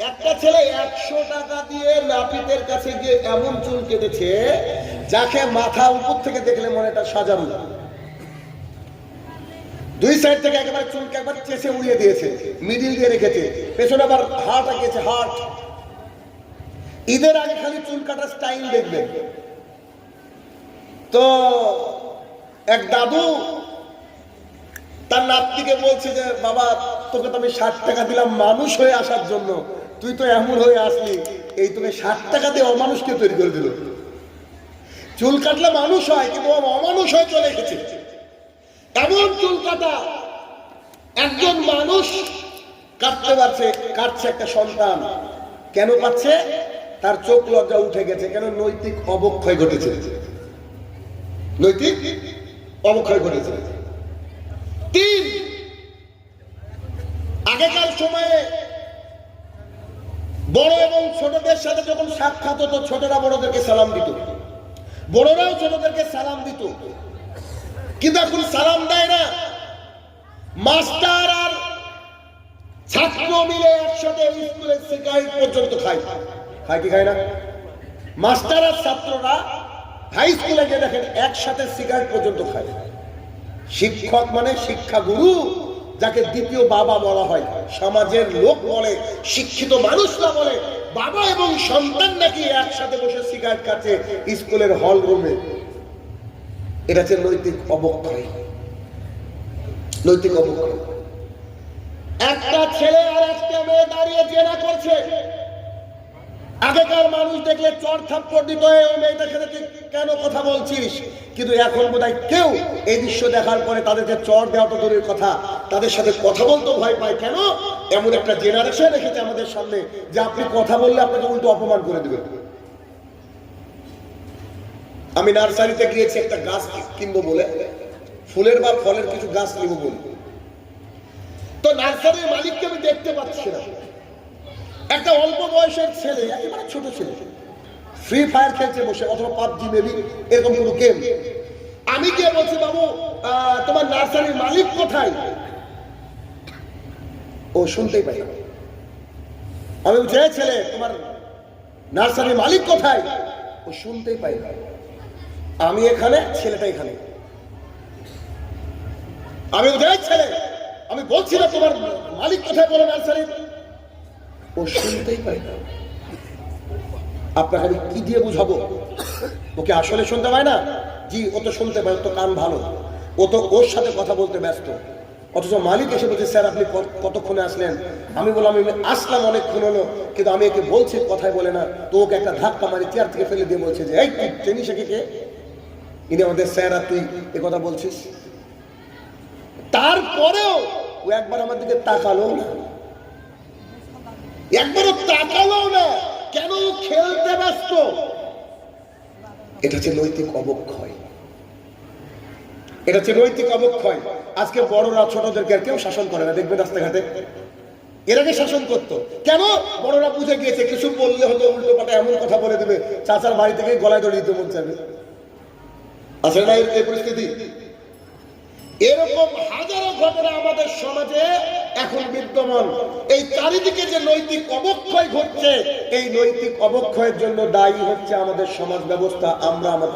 একটা ছেলে 100 টাকা দিয়ে নাপিতের কাছে গিয়ে এমন চুল কেটেছে যাকে মাথা উপর থেকে দেখলে মনে এটা সাজানো, দুই সাইড থেকে একেবারে চুলকে একবার চেষে উড়িয়ে দিয়েছে, মিডিল দিয়ে রেখেছে, পেছনে আবার হাট আঁকিয়েছে হাট। ঈদের আগে খালি চুল কাটার স্টাইল দেখবেন। তো এক দাদু তার নাতনিকে বলছে যে বাবা তোকে তো আমি 60 টাকা দিলাম মানুষ হয়ে আসার জন্য, তুই তো এমন হয়ে আসলি, এই তোকে 60 টাকা দিয়ে অমানুষকে তৈরি করে দিল। চুল কাটলে মানুষ হয় কিন্তু অমানুষ হয়ে চলে এসেছে। এমন চুল কাটা একজন মানুষ কাটতে পারছে, কাটছে একটা সন্তান। কেন পাচ্ছে? তার চোখ লজ্জা উঠে গেছে। কেন? নৈতিক অবক্ষয় ঘটেছে, নৈতিক অবক্ষয় ঘটেছে। 3, আগেকার সময়ে বড় এবং ছোটদের সাথে যখন সাক্ষাৎ হতো, ছোটরা বড়দেরকে সালাম দিত, বড়রাও ছোটদেরকে সালাম দিত। কিন্তু এখন সালাম দেয় না। মাস্টার আর ছাত্র মিলে একসাথে স্কুলে সিগারেট পর্যন্ত খায়। খায় কি খায় না? মাস্টার আর ছাত্ররা হাই স্কুলে গিয়ে দেখেন একসাথে সিগারেট পর্যন্ত খায়। শিক্ষক মানে শিক্ষা গুরু, যাকে দ্বিতীয় বাবা বলা হয়, সমাজের লোক বলে, শিক্ষিত মানুষরা বলে বাবা এবং সন্তান নাকি একসাথে বসে সিগারেট খাচ্ছে স্কুলের হল রুমে। এটা হচ্ছে নৈতিক অবক্ষয়, নৈতিক অবক্ষয়। একটা ছেলে আর একটা মেয়ে দাঁড়িয়ে জেনা করছে। আগেকার মানুষ দেখলে চড় থাপ্পড় দিত, ওই মেয়েটার সাথে তুই কেন কথা বলছিস? কিন্তু এখন বোধহয় কেউ এই দৃশ্য দেখার পরে তাদেরকে চড় দেওয়া তো দূরের কথা, তাদের সাথে কথা বলতে ভয় পায়। কেন? এমন একটা জেনারেশন রেখেছে আমাদের সামনে যে আপনি কথা বললে আপনাকে উল্টো অপমান করে দেবে। আমি নার্সারিতে গিয়েছি একটা গাছ কিনবো বলে, ফুলের বা ফলের কিছু গাছ নিব বলে। তো নার্সারির মালিককে আমি দেখতে পাচ্ছি না। একটা অল্প বয়সের ছেলে, একেবারে ছোট ছেলে, ফ্রি ফায়ার খেলছে বসে, অথবা পাবজি মেবি, এরকম কোনো গেম। আমি গিয়ে বলছি বাবু তোমার নার্সারির মালিক কোথায়? ও শুনতেই পাই না। আমি বলছি ছেলে তোমার নার্সারির মালিক কোথায়? ও শুনতেই পাই না। আমি এখানে, ছেলেটা এখানে। আমি বলছি ছেলে আমি বলছি না তোমার মালিক কোথায় বলো নার্সারির। ও শুনতেই পাই না। আপনাকে আমি কি দিয়ে বুঝাবো? ওকে আসলে শুনতে পায় না? জি ও তো শুনতে পায়, ও তো কান ভালো, ও তো ওর সাথে কথা বলতে ব্যস্ত। অথচ মালিক এসে বলছে স্যার আপনি কতক্ষণে আসলেন? আমি বললাম আমি আসলাম অনেকক্ষণ হলো, কিন্তু আমি একে বলছি কথাই বলে না। তো ওকে একটা ধাক্কা মারি চেয়ার থেকে ফেলে দিয়ে বলছে যে এই তুই চিনিস একে কে? ইনি আমাদের স্যার, আর তুই এ কথা বলছিস? তারপরেও ও একবার আমার দিকে তাকালো না, একবারও তাকালো না। কেন? খেলতে ব্যস্ত। এটা হচ্ছে নৈতিক অবক্ষয়, এটা হচ্ছে নৈতিক অবক্ষয়। আজকে বড়রা ছোটদেরকে আর কেউ শাসন করে না, দেখবে রাস্তাঘাটে। এর আগে শাসন করতো। কেন? বড়রা বুঝে গিয়েছে কিছু বললে হতো উল্টো পাল্টা এমন কথা বলে দেবে, চাচার বাড়ি থেকে গলায় দড়িয়ে দিতে মন চাইবে। আসলে না এই পরিস্থিতি? এরকম হাজারো ঘটনা আমাদের সমাজে এখন বিদ্যমান। এই চারিদিকে যে নৈতিক অবক্ষয় ঘটছে, এই নৈতিক অবক্ষয়ের জন্য দায়ী হচ্ছে আমাদের সমাজ ব্যবস্থা। আমরা আমাদের